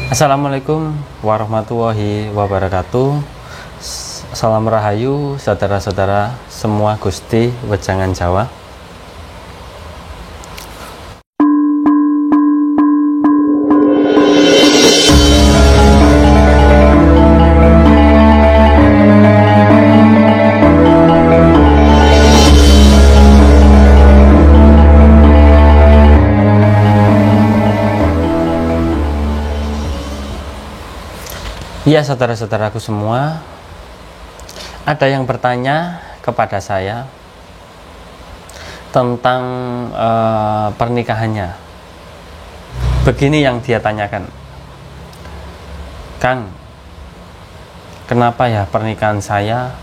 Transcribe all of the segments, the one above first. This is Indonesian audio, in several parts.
Assalamualaikum warahmatullahi wabarakatuh. Salam rahayu saudara-saudara semua Gusti Wejangan Jawa. Ya, saudara-saudaraku semua, ada yang bertanya kepada saya tentang pernikahannya. Begini yang dia tanyakan, Kang, kenapa ya pernikahan saya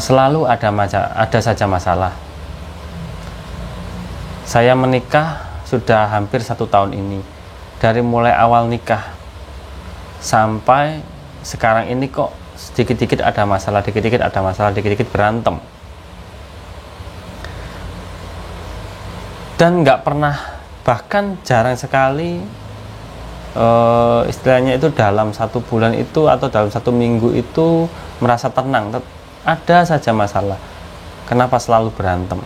selalu ada saja masalah? Saya menikah sudah hampir 1 tahun ini, dari mulai awal nikah sampai sekarang ini kok sedikit-dikit ada masalah, dikit-dikit ada masalah, dikit-dikit berantem, dan nggak pernah, bahkan jarang sekali istilahnya itu dalam 1 bulan itu atau dalam 1 minggu itu merasa tenang. Ada saja masalah. Kenapa selalu berantem?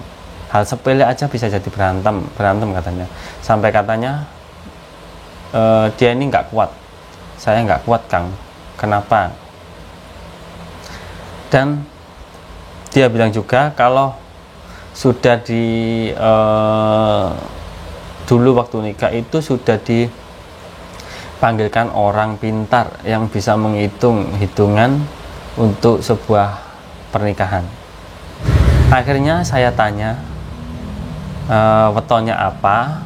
Hal sepele aja bisa jadi berantem katanya. Sampai katanya dia ini nggak kuat. Saya nggak kuat, Kang. Kenapa? Dan dia bilang juga kalau sudah dulu waktu nikah itu sudah dipanggilkan orang pintar yang bisa menghitung hitungan untuk sebuah pernikahan. Akhirnya saya tanya, wetonya apa?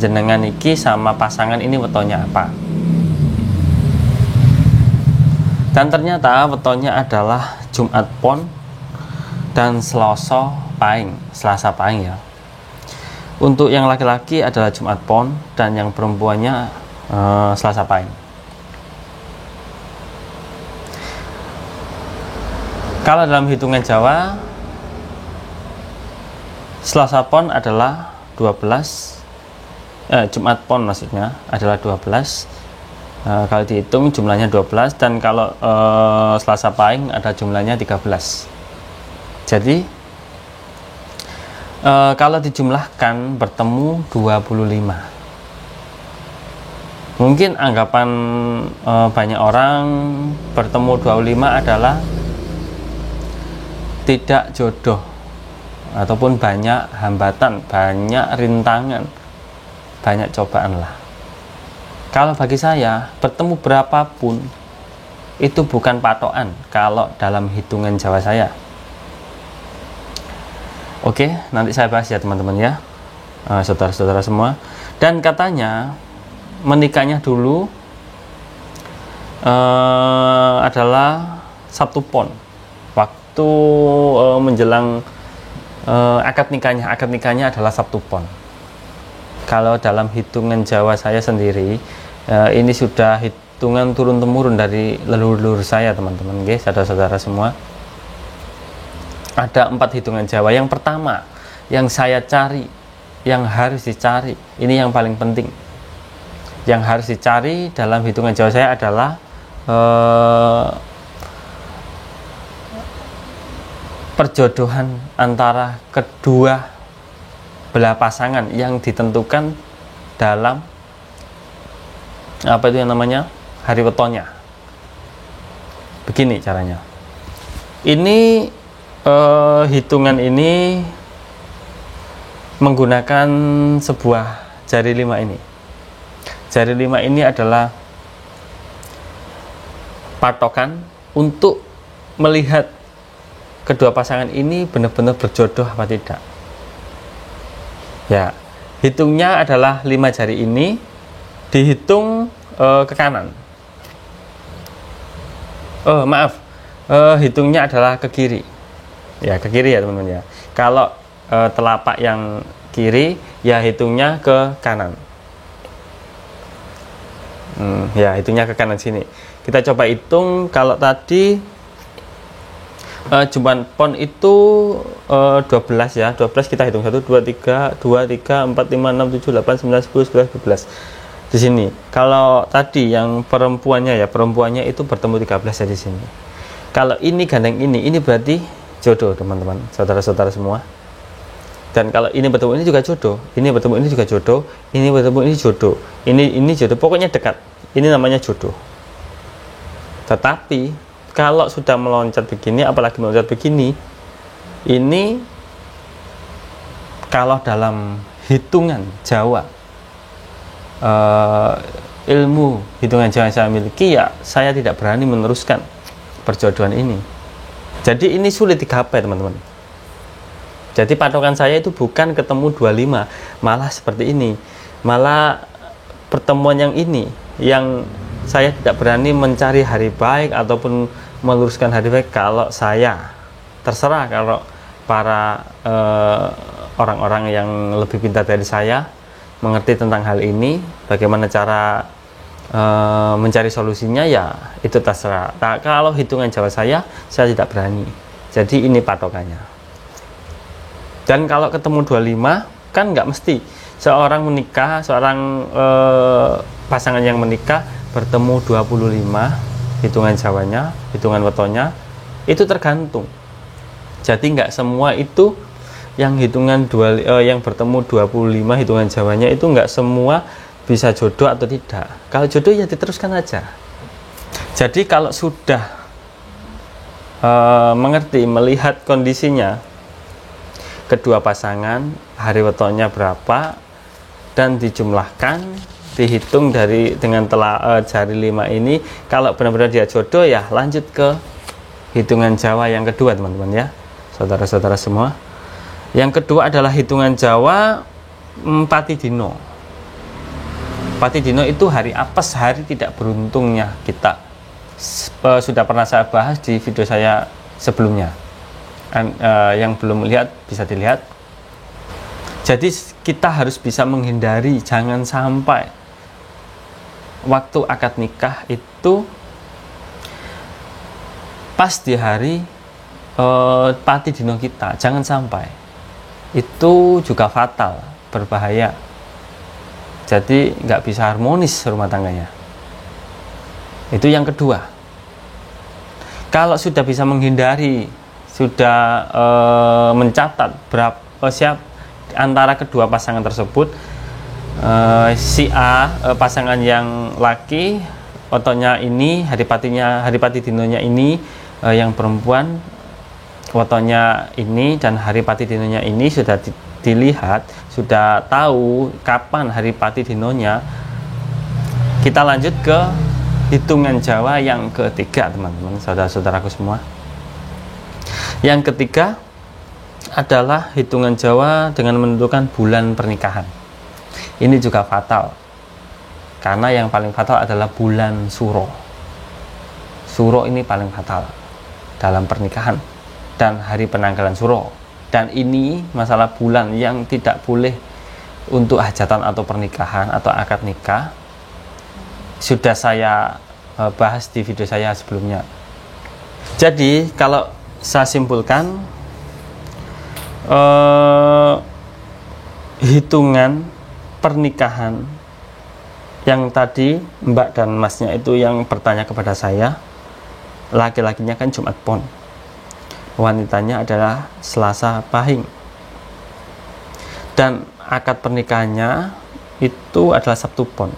Jenengan iki sama pasangan ini wetonya apa? Dan ternyata wetonya adalah Jumat Pon dan Selasa Pahing, Selasa Pahing ya. Untuk yang laki-laki adalah Jumat Pon dan yang perempuannya Selasa Pahing. Kalau dalam hitungan Jawa, Selasa Pon adalah 12, Jumat Pon maksudnya adalah 12. Kalau dihitung jumlahnya 12, dan kalau Selasa Pahing ada jumlahnya 13. Jadi kalau dijumlahkan bertemu 25. Mungkin anggapan banyak orang bertemu 25 adalah tidak jodoh ataupun banyak hambatan, banyak rintangan, banyak cobaan lah. Kalau bagi saya, bertemu berapapun itu bukan patokan kalau dalam hitungan Jawa saya. Oke, nanti saya bahas ya teman-teman ya, saudara-saudara semua. Dan katanya menikahnya dulu adalah Sabtu Pon, waktu menjelang akad nikahnya adalah Sabtu Pon. Kalau dalam hitungan Jawa saya sendiri, ini sudah hitungan turun-temurun dari leluhur saya, teman-teman, guys, saudara-saudara semua. Ada 4 hitungan Jawa. Yang pertama, yang saya cari, yang harus dicari, ini yang paling penting. Yang harus dicari dalam hitungan Jawa saya adalah perjodohan antara kedua belah pasangan yang ditentukan dalam apa itu yang namanya hari wetonya. Begini caranya. Ini hitungan ini menggunakan sebuah jari 5 ini. Jari 5 ini adalah patokan untuk melihat kedua pasangan ini benar-benar berjodoh apa tidak. Ya, hitungnya adalah 5 jari ini dihitung ke kanan. Hitungnya adalah ke kiri. Ya, ke kiri ya teman-teman ya. Kalau telapak yang kiri, ya hitungnya ke kanan. Ya, hitungnya ke kanan sini. Kita coba hitung. Kalau tadi Jumat Pon itu 12 ya, 12 kita hitung 1, 2, 3, 4, 5, 6, 7, 8, 9, 10, 11, 12. di sini. Kalau tadi yang perempuannya itu bertemu 13 ya di sini. Kalau ini gandeng ini berarti jodoh teman-teman, saudara-saudara semua. Dan kalau ini bertemu ini juga jodoh, ini bertemu ini juga jodoh, ini bertemu ini jodoh, ini jodoh, pokoknya dekat. Ini namanya jodoh. Tetapi kalau sudah meloncat begini, apalagi meloncat begini, ini kalau dalam hitungan Jawa, ilmu hitungan Jawa yang saya miliki, ya saya tidak berani meneruskan perjodohan ini. Jadi ini sulit digapai teman-teman. Jadi patokan saya itu bukan ketemu 25, malah seperti ini, malah pertemuan yang ini yang saya tidak berani mencari hari baik ataupun meluruskan hari baik. Kalau saya terserah, kalau para orang-orang yang lebih pintar dari saya mengerti tentang hal ini, bagaimana cara mencari solusinya, ya itu terserah. Nah, kalau hitungan Jawa saya tidak berani. Jadi ini patokannya. Dan kalau ketemu 25 kan nggak mesti seorang menikah, seorang pasangan yang menikah bertemu 25, hitungan Jawanya, hitungan wetonya itu tergantung. Jadi nggak semua itu yang hitungan yang bertemu 25 hitungan Jawanya itu nggak semua bisa jodoh atau tidak. Kalau jodoh ya diteruskan aja. Jadi kalau sudah mengerti, melihat kondisinya kedua pasangan, hari wetonya berapa, dan dijumlahkan, dihitung dengan jari 5 ini, kalau benar-benar dia jodoh, ya lanjut ke hitungan Jawa yang kedua teman-teman ya, saudara-saudara semua. Yang kedua adalah hitungan Jawa Pati Dino. Pati Dino itu hari apes, hari tidak beruntungnya kita. Sudah pernah saya bahas di video saya sebelumnya. Yang belum lihat bisa dilihat. Jadi kita harus bisa menghindari, jangan sampai waktu akad nikah itu pas di hari Pati Dino kita, jangan sampai. Itu juga fatal, berbahaya. Jadi nggak bisa harmonis rumah tangganya. Itu yang kedua. Kalau sudah bisa menghindari, sudah mencatat berapa antara kedua pasangan tersebut, si A pasangan yang laki fotonya ini, hari pati dinonya ini, yang perempuan fotonya ini dan hari pati dinonya ini sudah dilihat, sudah tahu kapan hari pati dinonya. Kita lanjut ke hitungan Jawa yang ketiga teman-teman, saudara-saudaraku semua. Yang ketiga adalah hitungan Jawa dengan menentukan bulan pernikahan. Ini juga fatal, karena yang paling fatal adalah bulan Suro. Suro ini paling fatal dalam pernikahan dan hari penanggalan Suro. Dan ini masalah bulan yang tidak boleh untuk hajatan atau pernikahan atau akad nikah. Sudah saya bahas di video saya sebelumnya. Jadi kalau saya simpulkan, hitungan pernikahan yang tadi Mbak dan Masnya itu yang bertanya kepada saya, laki-lakinya kan Jumat Pon, wanitanya adalah Selasa Pahing, dan akad pernikahannya itu adalah Sabtu Pon.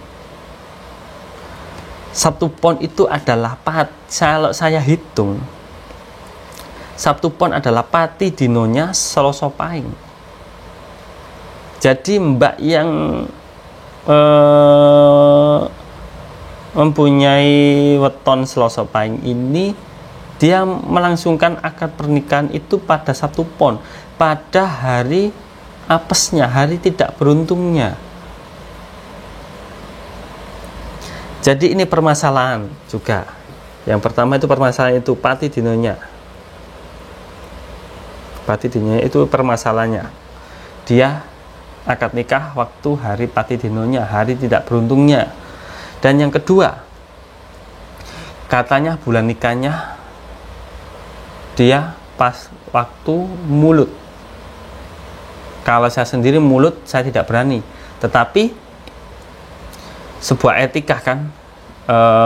Sabtu Pon itu adalah kalau saya hitung, Sabtu Pon adalah pati dinonya Selasa Pahing. Jadi Mbak yang mempunyai weton Selasa Pahing ini, dia melangsungkan akad pernikahan itu pada Sabtu Pon, pada hari apesnya, hari tidak beruntungnya. Jadi ini permasalahan juga. Yang pertama itu permasalahan itu pati dinonya. Pati dinonya itu permasalahannya. Dia akad nikah waktu hari pati dinonya, hari tidak beruntungnya. Dan yang kedua, katanya bulan nikahnya dia pas waktu mulut. Kalau saya sendiri mulut saya tidak berani, tetapi sebuah etika kan,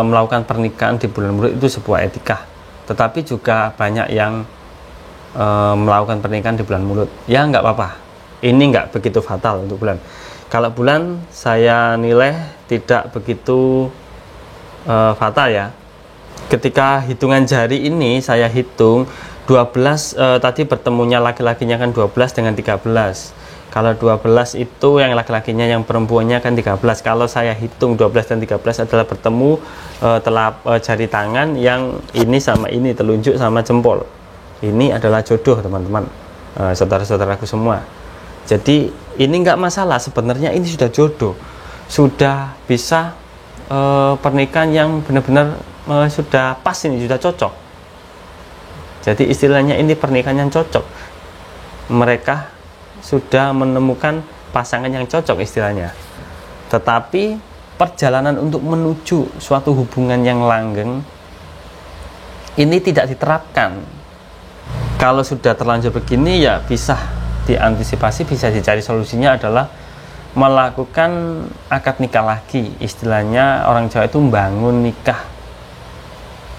melakukan pernikahan di bulan Maulud itu sebuah etika. Tetapi juga banyak yang melakukan pernikahan di bulan Maulud. Ya nggak apa-apa, ini nggak begitu fatal untuk bulan. Kalau bulan saya nilai tidak begitu fatal ya. Ketika hitungan jari ini saya hitung 12, tadi bertemunya laki-lakinya kan 12 dengan 13. Kalau 12 itu yang laki-lakinya, yang perempuannya kan 13. Kalau saya hitung 12 dan 13 adalah bertemu jari tangan yang ini sama ini, telunjuk sama jempol. Ini adalah jodoh teman-teman, saudara-saudaraku semua. Jadi ini nggak masalah, sebenarnya ini sudah jodoh, sudah bisa pernikahan yang benar-benar sudah pas, ini sudah cocok. Jadi istilahnya ini pernikahan yang cocok. Mereka sudah menemukan pasangan yang cocok istilahnya. Tetapi perjalanan untuk menuju suatu hubungan yang langgeng ini tidak diterapkan. Kalau sudah terlanjur begini ya bisa diantisipasi, bisa dicari solusinya adalah melakukan akad nikah lagi. Istilahnya orang Jawa itu membangun nikah.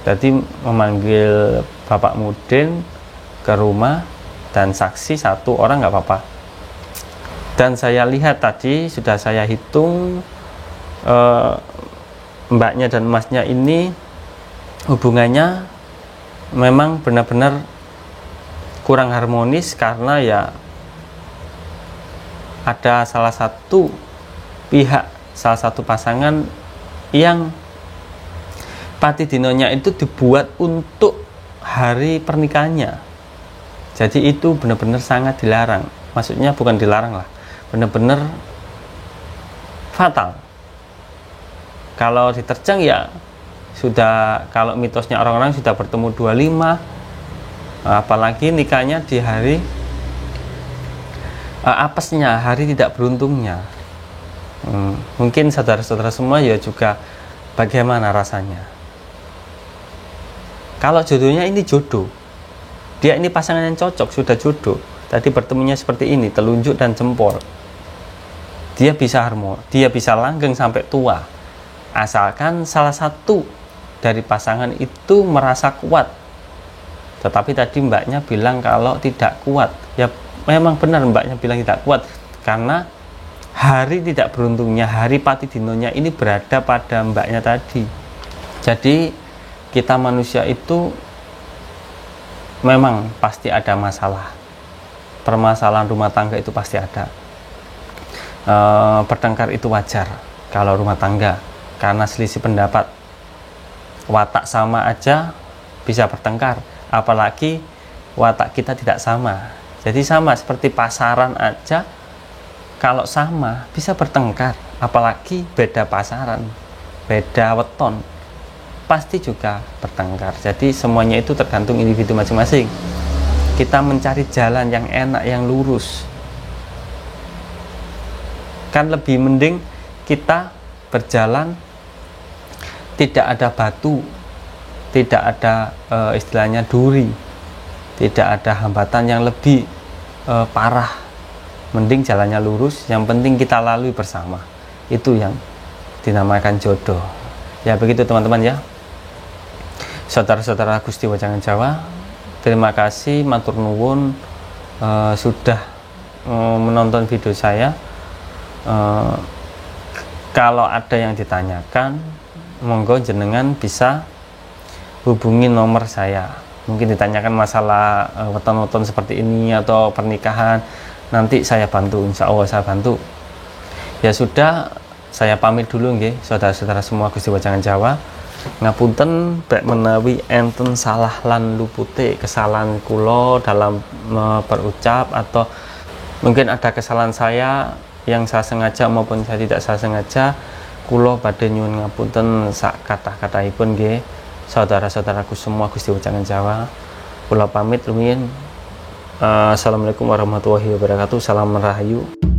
Jadi memanggil Bapak Mudin ke rumah dan saksi 1 orang nggak apa-apa. Dan saya lihat tadi sudah saya hitung, mbaknya dan masnya ini hubungannya memang benar-benar kurang harmonis, karena ya ada salah satu pihak, salah satu pasangan yang pati dinonya itu dibuat untuk hari pernikahannya. Jadi itu benar-benar sangat dilarang. Maksudnya bukan dilarang lah, benar-benar fatal. Kalau diterjang ya sudah, kalau mitosnya orang-orang sudah bertemu 25, apalagi nikahnya di hari apesnya, hari tidak beruntungnya. Mungkin saudara-saudara semua ya juga bagaimana rasanya. Kalau jodohnya ini jodoh, dia ini pasangan yang cocok, sudah jodoh. Tadi bertemunya seperti ini, telunjuk dan jempol. Dia bisa harmoni, dia bisa langgeng sampai tua. Asalkan salah satu dari pasangan itu merasa kuat. Tetapi tadi mbaknya bilang kalau tidak kuat. Ya memang benar mbaknya bilang tidak kuat, karena hari tidak beruntungnya, hari pati dinonya ini berada pada mbaknya tadi. Jadi kita manusia itu memang pasti ada masalah. Permasalahan rumah tangga itu pasti ada. Bertengkar itu wajar kalau rumah tangga, karena selisih pendapat. Watak sama aja bisa bertengkar, apalagi watak kita tidak sama. Jadi sama seperti pasaran aja, kalau sama bisa bertengkar, apalagi beda pasaran, beda weton, pasti juga bertengkar. Jadi semuanya itu tergantung individu masing-masing. Kita mencari jalan yang enak, yang lurus, kan lebih mending kita berjalan tidak ada batu, tidak ada istilahnya duri, tidak ada hambatan yang lebih parah. Mending jalannya lurus, yang penting kita lalui bersama. Itu yang dinamakan jodoh. Ya begitu teman-teman ya, saudara-saudara Gusti Wajangan Jawa. Terima kasih, matur nuwun sudah menonton video saya. Kalau ada yang ditanyakan, monggo jenengan bisa hubungi nomor saya. Mungkin ditanyakan masalah weton-weton seperti ini atau pernikahan, nanti saya bantu, insya Allah saya bantu. Ya sudah, saya pamit dulu nggih, saudara-saudara semua Gusti Wajangan Jawa. Ngapunten bek menawi enten salah lan lupute kesalahan kula dalam berucap, atau mungkin ada kesalahan saya yang saya sengaja maupun saya tidak saya sengaja, kula badhe nyuwun ngapunten sak kathah-kathahipun nggih. Saudara-saudaraku semua Gusti Wajangan Jawa, kula pamit rumiyin. Assalamualaikum warahmatullahi wabarakatuh. Salam rahayu.